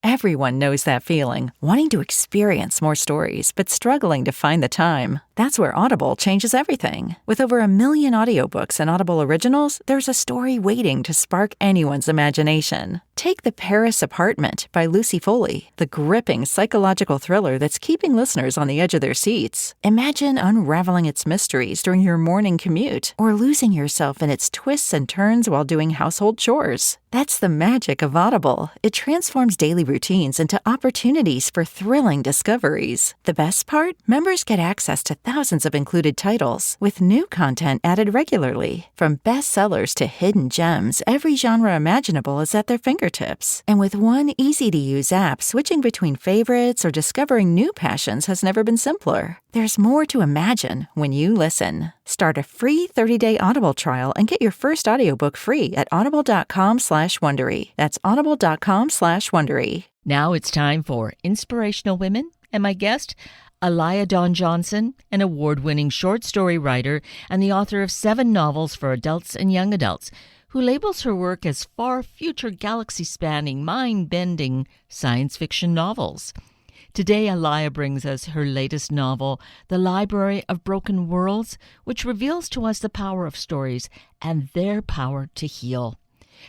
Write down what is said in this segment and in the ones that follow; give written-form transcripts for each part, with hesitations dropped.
Everyone knows that feeling, wanting to experience more stories, but struggling to find the time. That's where Audible changes everything. With over 1 million audiobooks and Audible originals, there's a story waiting to spark anyone's imagination. Take The Paris Apartment by Lucy Foley, the gripping psychological thriller that's keeping listeners on the edge of their seats. Imagine unraveling its mysteries during your morning commute, or losing yourself in its twists and turns while doing household chores. That's the magic of Audible. It transforms daily routines into opportunities for thrilling discoveries. The best part? Members get access to thousands of included titles, with new content added regularly. From bestsellers to hidden gems, every genre imaginable is at their fingertips. And with one easy-to-use app, switching between favorites or discovering new passions has never been simpler. There's more to imagine when you listen. Start a free 30-day Audible trial and get your first audiobook free at audible.com/Wondery. That's audible.com/Wondery. Now it's time for Inspirational Women, and my guest, Alaya Dawn Johnson, an award-winning short story writer and the author of 7 novels for adults and young adults, who labels her work as far future galaxy-spanning, mind-bending science fiction novels. Today, Alaya brings us her latest novel, The Library of Broken Worlds, which reveals to us the power of stories and their power to heal.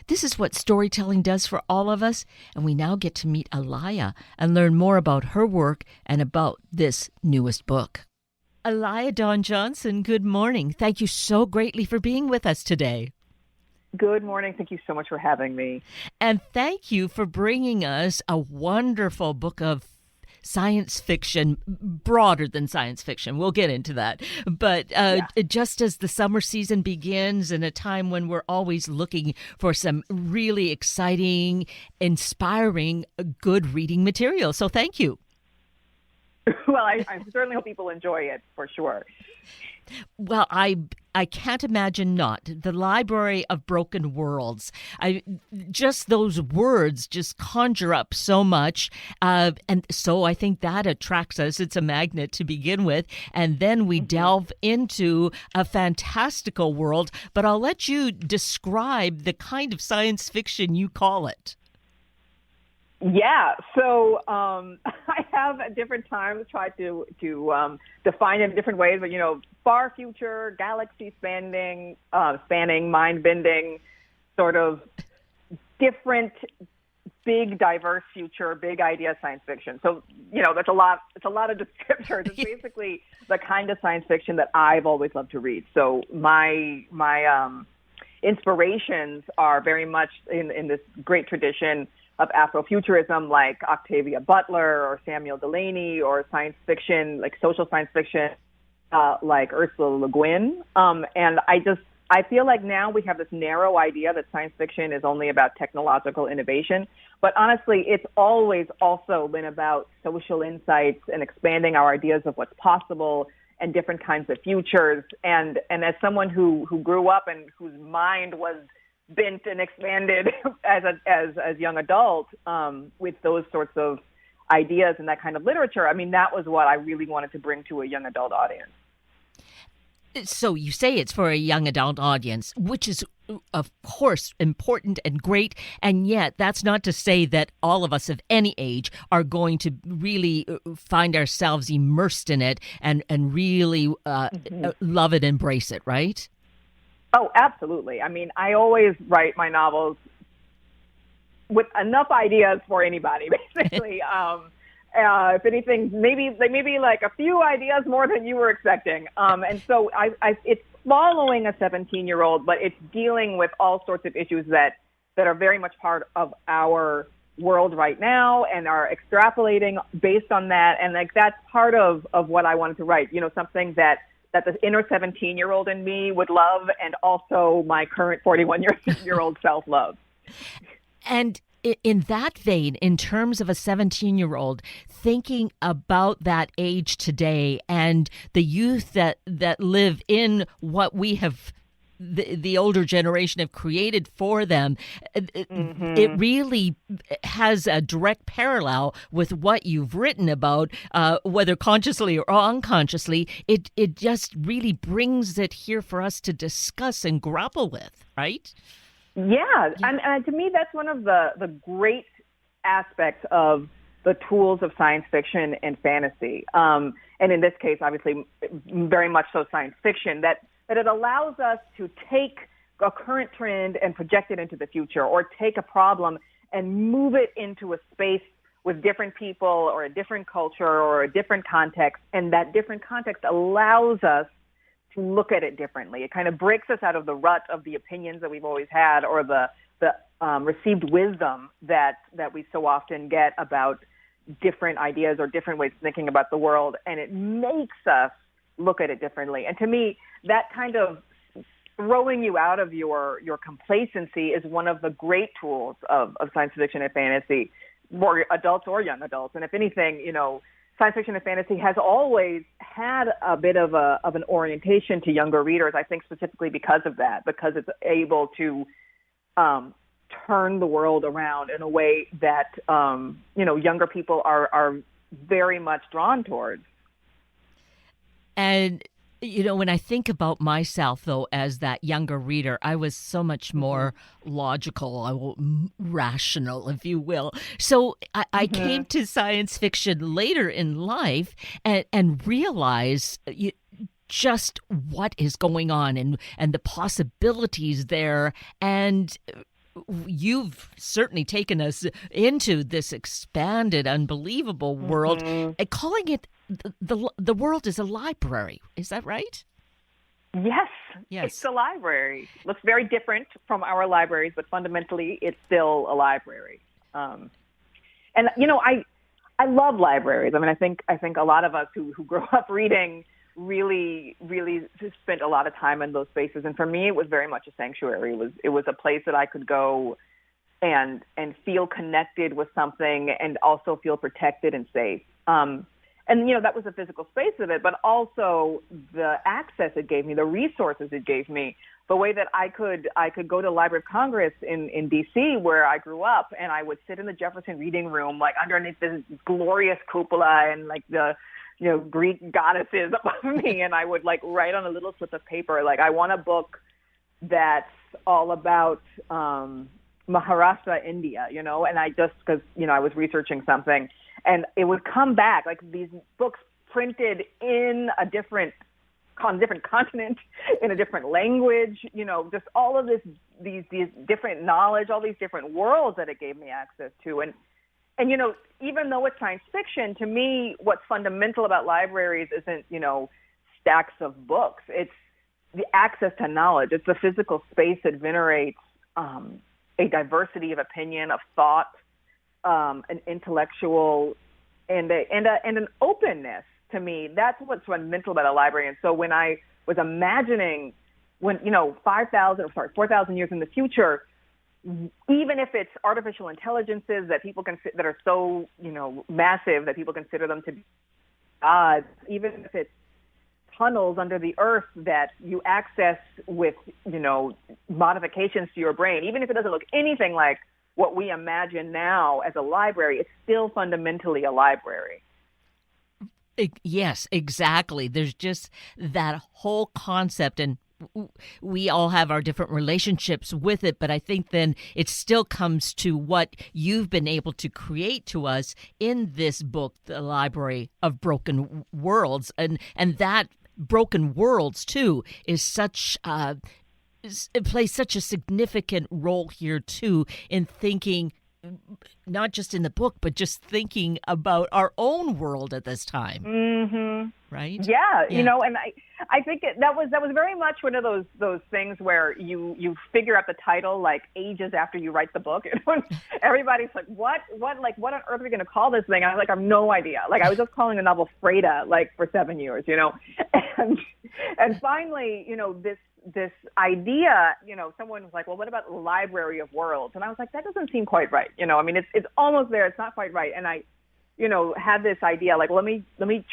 This is what storytelling does for all of us, and we now get to meet Alaya and learn more about her work and about this newest book. Alaya Dawn Johnson, good morning. Thank you so greatly for being with us today. Good morning. Thank you so much for having me. And thank you for bringing us a wonderful book of science fiction, broader than science fiction. We'll get into that. But just as the summer season begins, in a time when we're always looking for some really exciting, inspiring, good reading material. So thank you. Well, I certainly hope people enjoy it, for sure. Well, I can't imagine not. The Library of Broken Worlds. Just those words just conjure up so much. And so I think that attracts us. It's a magnet to begin with. And then we delve into a fantastical world. But I'll let you describe the kind of science fiction you call it. Yeah, so I have at different times tried to define it in different ways, but far future, galaxy spanning, mind-bending, sort of different, big, diverse future, big idea science fiction. So that's a lot. It's a lot of descriptors. It's basically the kind of science fiction that I've always loved to read. So my inspirations are very much in this great tradition of Afrofuturism, like Octavia Butler or Samuel Delany, or science fiction, like social science fiction, like Ursula Le Guin. And I feel like now we have this narrow idea that science fiction is only about technological innovation. But honestly, it's always also been about social insights and expanding our ideas of what's possible and different kinds of futures. And as someone who grew up and whose mind was bent and expanded as young adult with those sorts of ideas and that kind of literature, I mean, that was what I really wanted to bring to a young adult audience. So you say it's for a young adult audience, which is, of course, important and great. And yet that's not to say that all of us of any age are going to really find ourselves immersed in it and really love it, embrace it, right? Oh, absolutely. I mean, I always write my novels with enough ideas for anybody, basically. If anything, maybe like a few ideas more than you were expecting. And so it's following a 17-year-old, but it's dealing with all sorts of issues that are very much part of our world right now and are extrapolating based on that. And like that's part of what I wanted to write, something that the inner 17-year-old in me would love, and also my current 41-year-old self loves. And in that vein, in terms of a 17-year-old, thinking about that age today and the youth that live in what we have, the older generation have created for them, it really has a direct parallel with what you've written about, whether consciously or unconsciously. It just really brings it here for us to discuss and grapple with, right? Yeah, and to me, that's one of the great aspects of the tools of science fiction and fantasy. And in this case, obviously, very much so science fiction, that it allows us to take a current trend and project it into the future, or take a problem and move it into a space with different people or a different culture or a different context. And that different context allows us to look at it differently. It kind of breaks us out of the rut of the opinions that we've always had, or the received wisdom that we so often get about different ideas or different ways of thinking about the world. And it makes us look at it differently. And to me, that kind of throwing you out of your complacency is one of the great tools of science fiction and fantasy, for adults or young adults. And if anything, science fiction and fantasy has always had a bit of an orientation to younger readers, I think specifically because of that, because it's able to turn the world around in a way that, younger people are very much drawn towards. And when I think about myself, though, as that younger reader, I was so much more logical, rational, if you will. So I came to science fiction later in life and realized just what is going on and the possibilities there. And you've certainly taken us into this expanded, unbelievable world, calling it the world is a library. Is that right? Yes. Yes. It's a library. Looks very different from our libraries, but fundamentally it's still a library. And I love libraries. I mean, I think a lot of us who grew up reading really, really spent a lot of time in those spaces. And for me, it was very much a sanctuary. It was a place that I could go and feel connected with something and also feel protected and safe. And that was the physical space of it, but also the access it gave me, the resources it gave me, the way that I could go to the Library of Congress in D.C. where I grew up, and I would sit in the Jefferson Reading Room, like underneath this glorious cupola and like the Greek goddesses above me, and I would like write on a little slip of paper, like, I want a book that's all about Maharashtra, India, and I just, because, I was researching something, and it would come back, like these books printed in a different continent, in a different language, just all of these different knowledge, all these different worlds that it gave me access to. And even though it's science fiction, to me, what's fundamental about libraries isn't, stacks of books. It's the access to knowledge. It's the physical space that venerates a diversity of opinion, of thought, an intellectual, and an openness. To me, that's what's fundamental about a library. And so when I was imagining, 4,000 years in the future, even if it's artificial intelligences that people that are so, massive that people consider them to be gods, even if it's tunnels under the earth that you access with, modifications to your brain, even if it doesn't look anything like what we imagine now as a library, it's still fundamentally a library. Yes, exactly. There's just that whole concept, and we all have our different relationships with it, but I think then it still comes to what you've been able to create to us in this book, The Library of Broken Worlds, and that Broken Worlds too is such it plays such a significant role here too in thinking, not just in the book, but just thinking about our own world at this time. Right? Yeah, and I think that was very much one of those things where you figure out the title like ages after you write the book. Everybody's like, what on earth are we going to call this thing? And I was like, I have no idea. Like, I was just calling the novel Freda like for 7 years, and finally, this idea, someone was like, well, what about Library of Worlds? And I was like, that doesn't seem quite right. It's almost there. It's not quite right. And I, had this idea, like, let me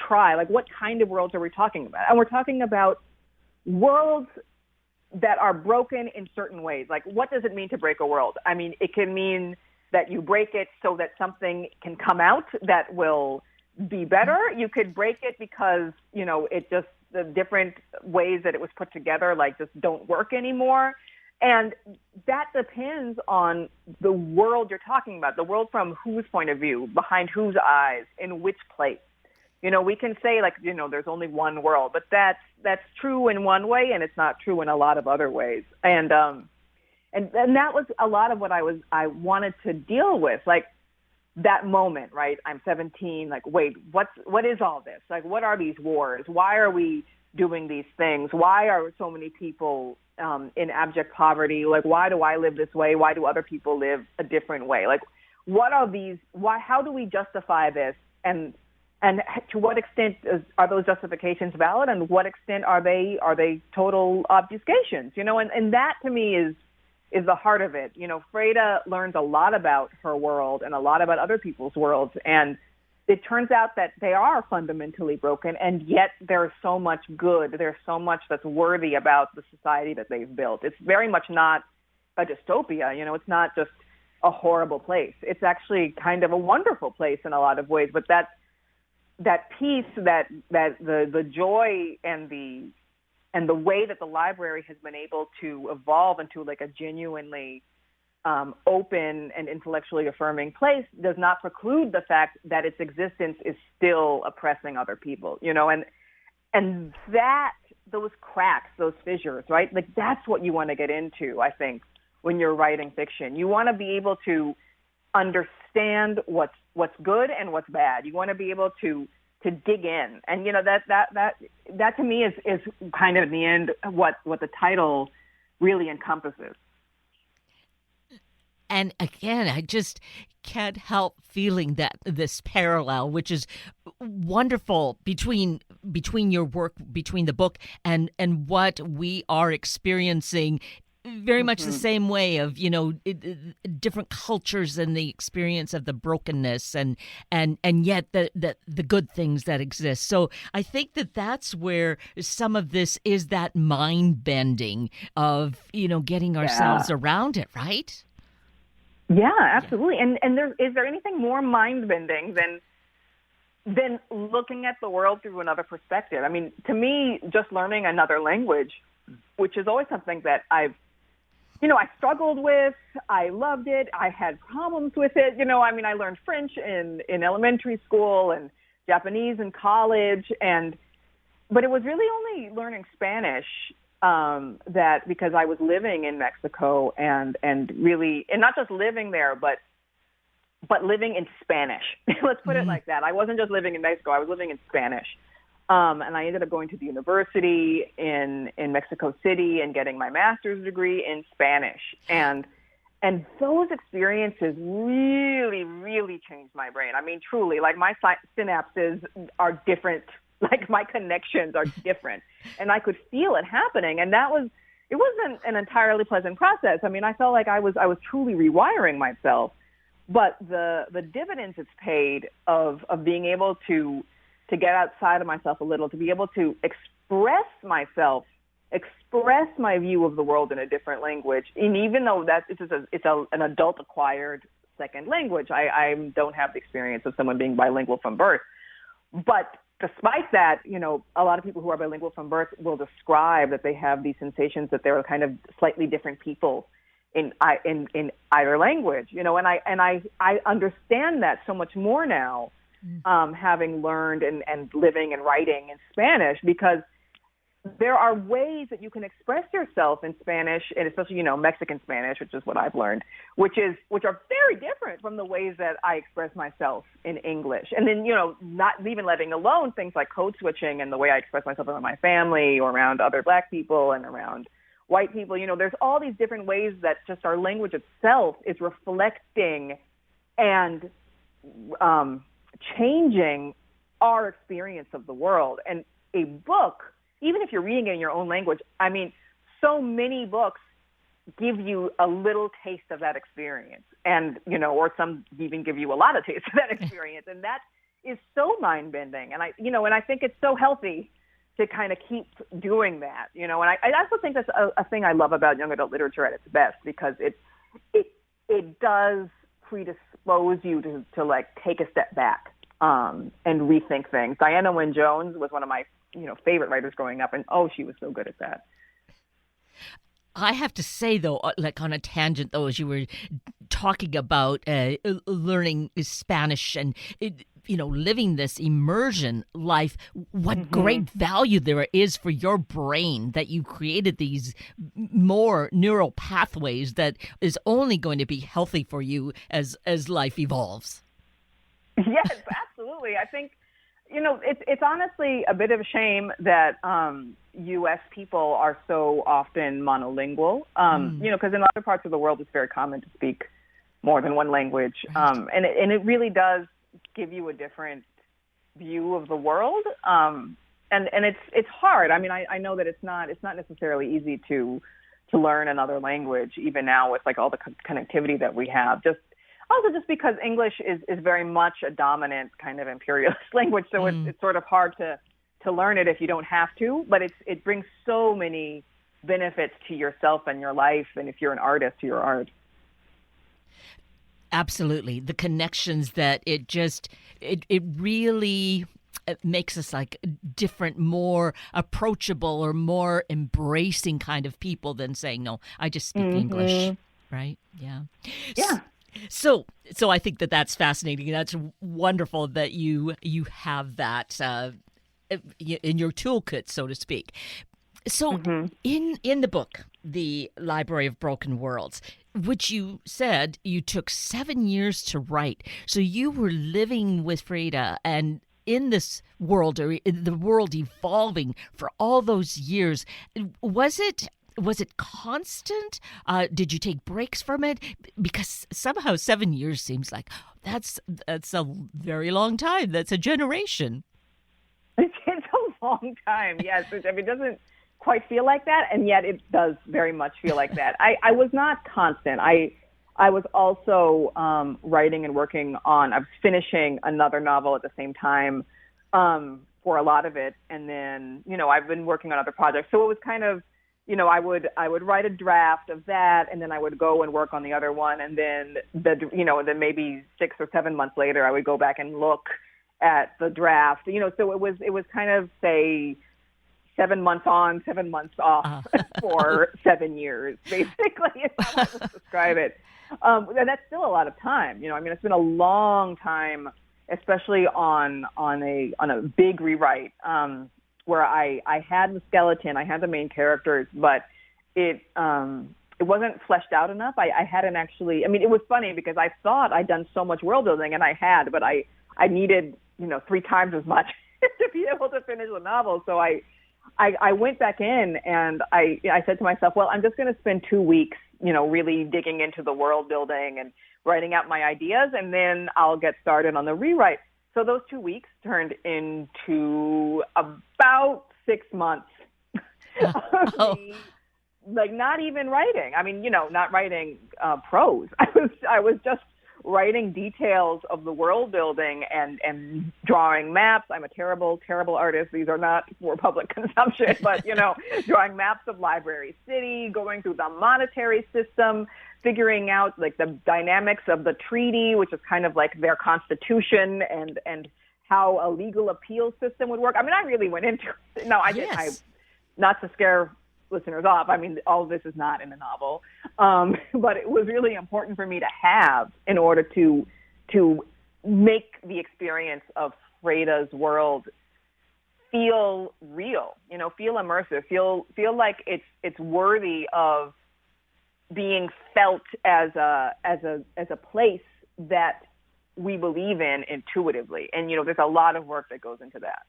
try, like, what kind of worlds are we talking about? And we're talking about worlds that are broken in certain ways. Like, what does it mean to break a world? I mean, it can mean that you break it so that something can come out that will be better. You could break it because, it just, the different ways that it was put together, like, just don't work anymore. And that depends on the world you're talking about, the world from whose point of view, behind whose eyes, in which place. We can say there's only one world, but that's true in one way, and it's not true in a lot of other ways. And that was a lot of what I wanted to deal with, like that moment, right? I'm 17. Like, wait, what is all this? Like, what are these wars? Why are we doing these things? Why are so many people in abject poverty? Like, why do I live this way? Why do other people live a different way? Like, what are these? Why? How do we justify this? And to what extent are those justifications valid? And what extent are they total obfuscations? And that to me is the heart of it. Freda learns a lot about her world and a lot about other people's worlds, and it turns out that they are fundamentally broken, and yet there's so much good. There's so much that's worthy about the society that they've built. It's very much not a dystopia. It's not just a horrible place. It's actually kind of a wonderful place in a lot of ways. But that peace, that the joy and the way that the library has been able to evolve into like a genuinely open and intellectually affirming place does not preclude the fact that its existence is still oppressing other people, and that those cracks, those fissures, right? Like that's what you want to get into, I think, when you're writing fiction. You want to be able to understand what's good and what's bad. You want to be able to dig in, and that to me is kind of in the end what the title really encompasses. And again, I just can't help feeling that this parallel, which is wonderful between your work, between the book and what we are experiencing. Very much the same way of, different cultures and the experience of the brokenness and yet the good things that exist. So I think that's where some of this is, that mind bending of, getting ourselves around it, right? Yeah, absolutely. Yeah. And is there anything more mind bending than looking at the world through another perspective? I mean, to me, just learning another language, which is always something that I struggled with. I loved it. I had problems with it. I learned French in elementary school and Japanese in college, but it was really only learning Spanish that, because I was living in Mexico and really, and not just living there, but living in Spanish. Let's put it like that. I wasn't just living in Mexico. I was living in Spanish. And I ended up going to the university in Mexico City and getting my master's degree in Spanish. And those experiences really, really changed my brain. I mean, truly, like my synapses are different. Like my connections are different. And I could feel it happening. And it wasn't an entirely pleasant process. I mean, I felt like I was truly rewiring myself. But the dividends it's paid of being able to get outside of myself a little, to be able to express myself, express my view of the world in a different language. And even though it's an adult acquired second language, I don't have the experience of someone being bilingual from birth. But despite that, a lot of people who are bilingual from birth will describe that they have these sensations that they're kind of slightly different people in either language, and I understand that so much more now, having learned and living and writing in Spanish, because there are ways that you can express yourself in Spanish, and especially, Mexican Spanish, which is what I've learned, which are very different from the ways that I express myself in English. And then, not even letting alone things like code switching and the way I express myself around my family or around other Black people and around white people. There's all these different ways that just our language itself is reflecting and changing our experience of the world. And a book, even if you're reading it in your own language, I mean, so many books give you a little taste of that experience, and, or some even give you a lot of taste of that experience. And that is so mind-bending. And I think it's so healthy to kind of keep doing that, and I also think that's a thing I love about young adult literature at its best, because it does predispose you to like take a step back and rethink things. Diana Wynne Jones was one of my favorite writers growing up, and she was so good at that. I have to say, though, like on a tangent, though, as you were talking about learning Spanish and living this immersion life, what great value there is for your brain that you created these more neural pathways that is only going to be healthy for you as life evolves. Yes, absolutely. I think, it's honestly a bit of a shame that U.S. people are so often monolingual, because in other parts of the world it's very common to speak more than one language. Right. And it really does give you a different view of the world. And it's hard. I mean, I know that it's not necessarily easy to learn another language, even now with like all the connectivity that we have. Just because English is very much a dominant kind of imperialist language, so it's sort of hard to learn it if you don't have to. But it brings so many benefits to yourself and your life, and if you're an artist, to your art. Absolutely. The connections that it really makes us like different, more approachable or more embracing kind of people than saying, no, I just speak English. Right? Yeah. Yeah. So I think that's fascinating. That's wonderful that you have that in your toolkit, so to speak. So in the book, The Library of Broken Worlds, which you said you took 7 years to write. So you were living with Frida and in this world, or in the world evolving for all those years. Was it constant? Did you take breaks from it? Because somehow 7 years seems like that's a very long time. That's a generation. It's a long time, yes. I mean, it doesn't quite feel like that, and yet it does very much feel like that. I was not constant. I was also writing and working on, I was finishing another novel at the same time for a lot of it, and then, I've been working on other projects. So it was kind of, I would write a draft of that, and then I would go and work on the other one, and then then maybe 6 or 7 months later, I would go back and look at the draft. So it was kind of, say, 7 months on, 7 months off for 7 years, basically, is how I would describe it. And that's still a lot of time. It's been a long time, especially on a big rewrite, where I had the skeleton, I had the main characters, but it wasn't fleshed out enough. I hadn't actually. I mean, it was funny because I thought I'd done so much world building, and I had, but I needed 3 times as much to be able to finish the novel. So I went back in and I said to myself, well, I'm just going to spend 2 weeks, really digging into the world building and writing out my ideas, and then I'll get started on the rewrite. So those 2 weeks turned into about 6 months of me, like, not even writing. I mean, not writing prose. I was just writing details of the world building and drawing maps. I'm a terrible, terrible artist. These are not for public consumption, but, drawing maps of Library City, going through the monetary system, figuring out like the dynamics of the treaty, which is kind of like their constitution, and how a legal appeal system would work. I mean, I really went into it. No, I did. Not to scare listeners off. I mean, all of this is not in the novel, but it was really important for me to have in order to make the experience of Freda's world feel real. Feel immersive. Feel like it's worthy of being felt as a place that we believe in intuitively. And there's a lot of work that goes into that.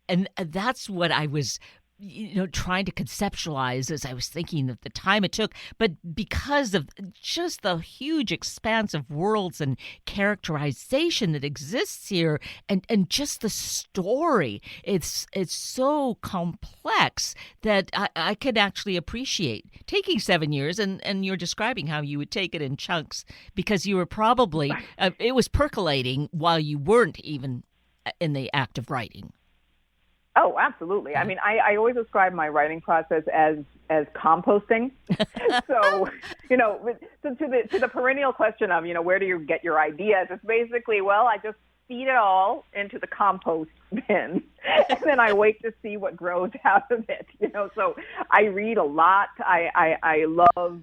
And that's what I was trying to conceptualize as I was thinking of the time it took, but because of just the huge expanse of worlds and characterization that exists here, and just the story, it's so complex that I could actually appreciate taking 7 years, and you're describing how you would take it in chunks because you were probably, it was percolating while you weren't even in the act of writing. Oh, absolutely. I mean, I always describe my writing process as composting. So, to the perennial question of, where do you get your ideas? It's basically, well, I just, feed it all into the compost bin, and then I wait to see what grows out of it. So I read a lot. I love.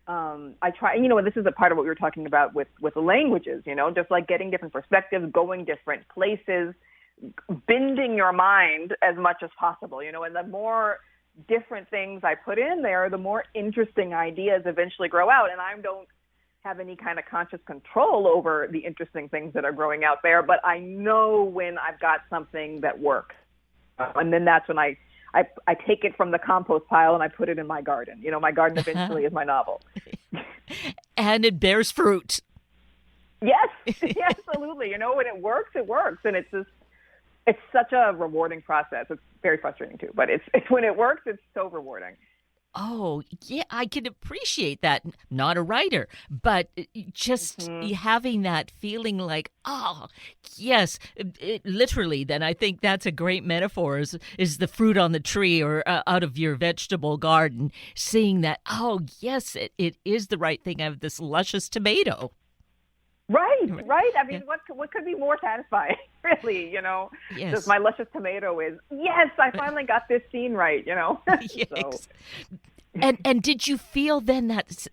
I try. This is a part of what we were talking about with the languages. Just like getting different perspectives, going different places, bending your mind as much as possible. And the more different things I put in there, the more interesting ideas eventually grow out. And I don't have any kind of conscious control over the interesting things that are growing out there, but I know when I've got something that works. And then that's when I take it from the compost pile and I put it in my garden. My garden eventually is my novel. And it bears fruit. Yes, absolutely. When it works, it works. And it's such a rewarding process. It's very frustrating too, but it's when it works, it's so rewarding. Oh, yeah, I can appreciate that. Not a writer, but just having that feeling like, oh, yes, literally, then I think that's a great metaphor is the fruit on the tree or out of your vegetable garden, seeing that, oh, yes, it is the right thing. I have this luscious tomato. Right. I mean, what could be more satisfying, really, Yes. Just my luscious tomato is, yes, I finally got this scene right, Yes. So. And did you feel then that,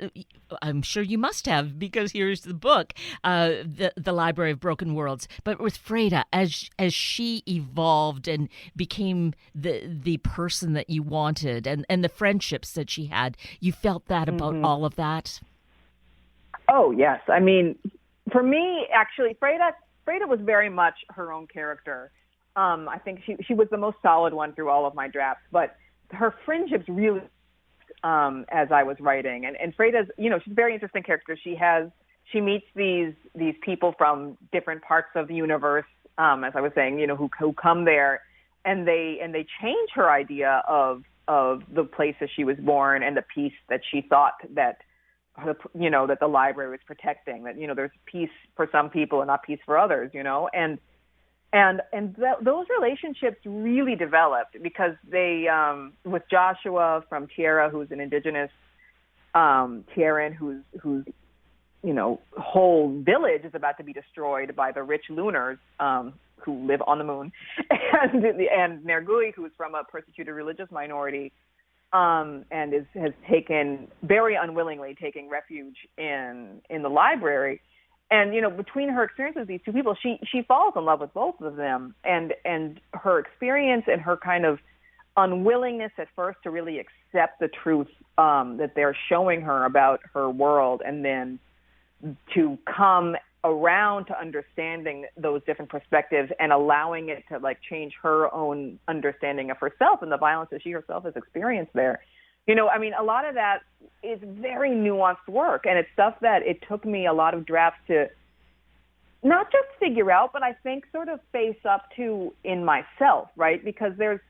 I'm sure you must have, because here's the book, the Library of Broken Worlds, but with Freda, as she evolved and became the person that you wanted and the friendships that she had, you felt that about all of that? Oh, yes. I mean, for me, actually, Freda was very much her own character. I think she was the most solid one through all of my drafts, but her friendships really, as I was writing, and Freda's, she's a very interesting character. She meets these people from different parts of the universe, as I was saying, who come there, and they change her idea of the place that she was born and the peace that she thought that the library was protecting, that, there's peace for some people and not peace for others, and those relationships really developed because they, with Joshua from Tierra, who's an indigenous Tierran, whose whole village is about to be destroyed by the rich lunars who live on the moon, and Nergui, who's from a persecuted religious minority, and has taken very unwillingly taking refuge in the library. And, between her experiences with these two people, she falls in love with both of them. And her experience and her kind of unwillingness at first to really accept the truth that they're showing her about her world, and then to come around to understanding those different perspectives and allowing it to change her own understanding of herself and the violence that she herself has experienced there. I mean, a lot of that is very nuanced work, and it's stuff that it took me a lot of drafts to not just figure out, but I think sort of face up to in myself, right? Because there's,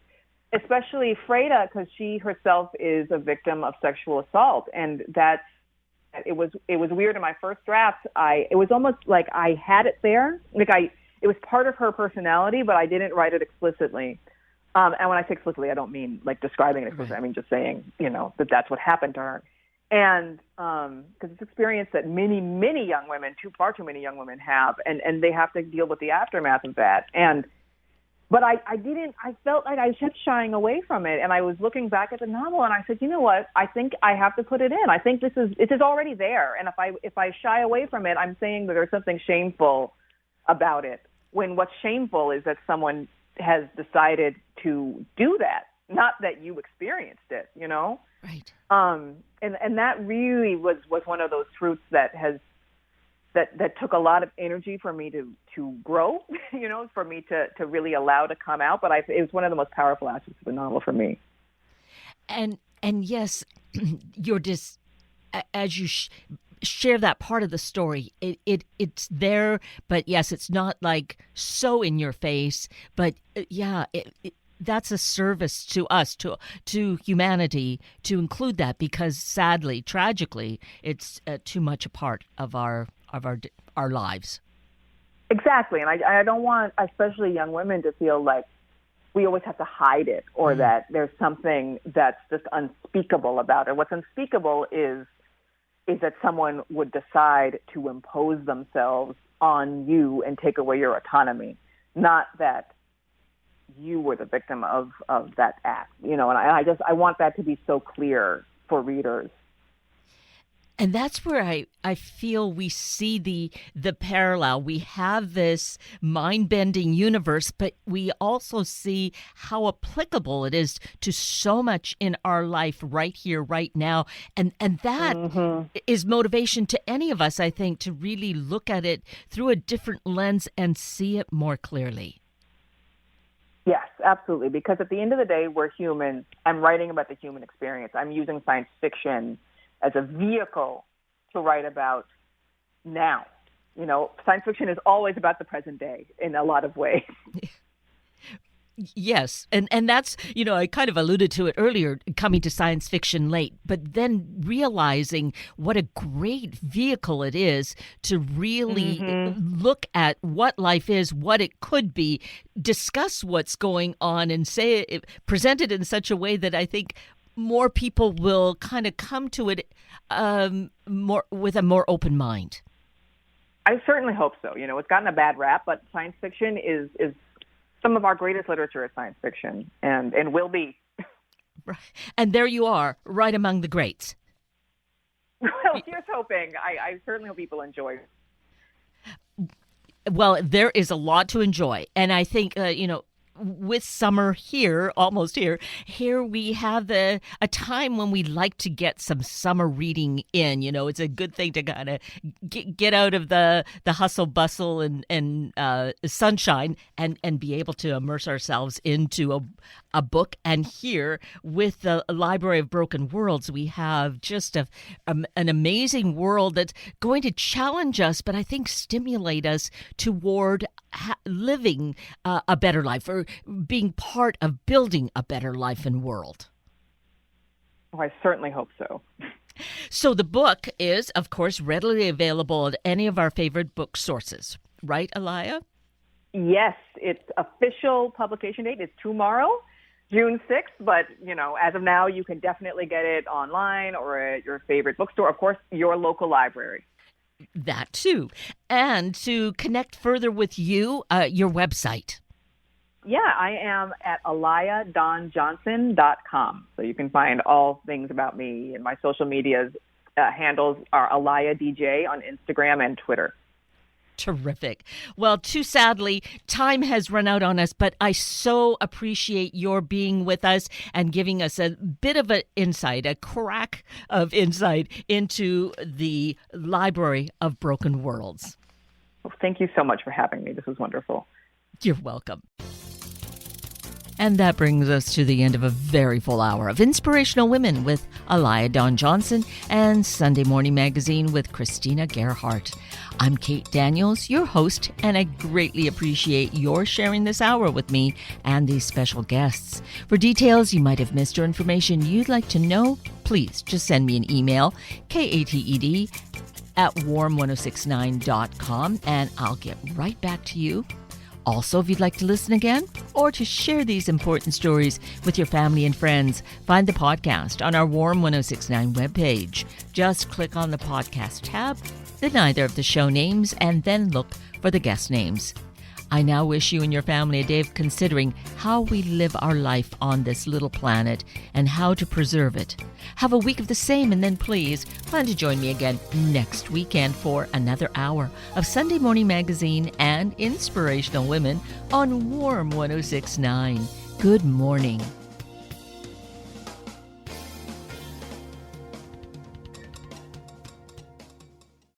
especially Freda, because she herself is a victim of sexual assault, and that it was weird in my first draft. It was almost like I had it there, it was part of her personality, but I didn't write it explicitly. And when I say explicitly, I don't mean describing it explicitly. I mean just saying, that that's what happened to her. And because it's an experience that many, many young women, far too many young women have, and they have to deal with the aftermath of that. But I felt like I kept shying away from it. And I was looking back at the novel and I said, you know what? I think I have to put it in. I think this is already there. And if I shy away from it, I'm saying that there's something shameful about it, when what's shameful is that someone has decided to do that, not that you experienced it, Right. And that really was one of those fruits that took a lot of energy for me to grow, for me to really allow to come out. But it was one of the most powerful aspects of the novel for me. And yes, as you share that part of the story, it's there, but yes, it's not so in your face, but that's a service to us, to humanity, to include that, because sadly, tragically, it's too much a part of our lives. Exactly, and I don't want, especially young women, to feel like we always have to hide it, or that there's something that's just unspeakable about it. What's unspeakable is that someone would decide to impose themselves on you and take away your autonomy, not that you were the victim of that act, and I want that to be so clear for readers. And that's where I feel we see the parallel. We have this mind-bending universe, but we also see how applicable it is to so much in our life right here, right now. And that is motivation to any of us, I think, to really look at it through a different lens and see it more clearly. Yes, absolutely. Because at the end of the day, we're humans. I'm writing about the human experience. I'm using science fiction as a vehicle to write about now. Science fiction is always about the present day in a lot of ways. Yes. And that's, I kind of alluded to it earlier, coming to science fiction late, but then realizing what a great vehicle it is to really look at what life is, what it could be, discuss what's going on, and present it in such a way that I think more people will kind of come to it more with a more open mind. I certainly hope so. It's gotten a bad rap, but science fiction is some of our greatest literature is science fiction, and will be. Right. And there you are, right among the greats. Well, here's hoping. I certainly hope people enjoy it. Well, there is a lot to enjoy, and I think with summer here, almost here we have a time when we like to get some summer reading in. It's a good thing to kind of get out of the hustle bustle and sunshine and be able to immerse ourselves into a book. And here with the Library of Broken Worlds, we have just an amazing world that's going to challenge us, but I think stimulate us toward living a better life, or being part of building a better life and world. Oh, I certainly hope so. So the book is, of course, readily available at any of our favorite book sources. Right, Alaya? Yes, its official publication date is tomorrow, June 6th. But, as of now, you can definitely get it online or at your favorite bookstore. Of course, your local library. That too. And to connect further with you, your website. Yeah, I am at AlayaDawnJohnson.com. So you can find all things about me, and my social medias handles are Alaya DJ on Instagram and Twitter. Terrific. Well, too sadly, time has run out on us, but I so appreciate your being with us and giving us a bit of an insight, a crack of insight into the Library of Broken Worlds. Well, thank you so much for having me. This was wonderful. You're welcome. And that brings us to the end of a very full hour of Inspirational Women with Alaya Dawn Johnson and Sunday Morning Magazine with Christina Gerhardt. I'm Kate Daniels, your host, and I greatly appreciate your sharing this hour with me and these special guests. For details you might have missed or information you'd like to know, please just send me an email, kated@warm1069.com, and I'll get right back to you. Also, if you'd like to listen again or to share these important stories with your family and friends, find the podcast on our Warm 1069 webpage. Just click on the podcast tab, then either of the show names, and then look for the guest names. I now wish you and your family a day of considering how we live our life on this little planet and how to preserve it. Have a week of the same, and then please plan to join me again next weekend for another hour of Sunday Morning Magazine and Inspirational Women on Warm 1069. Good morning.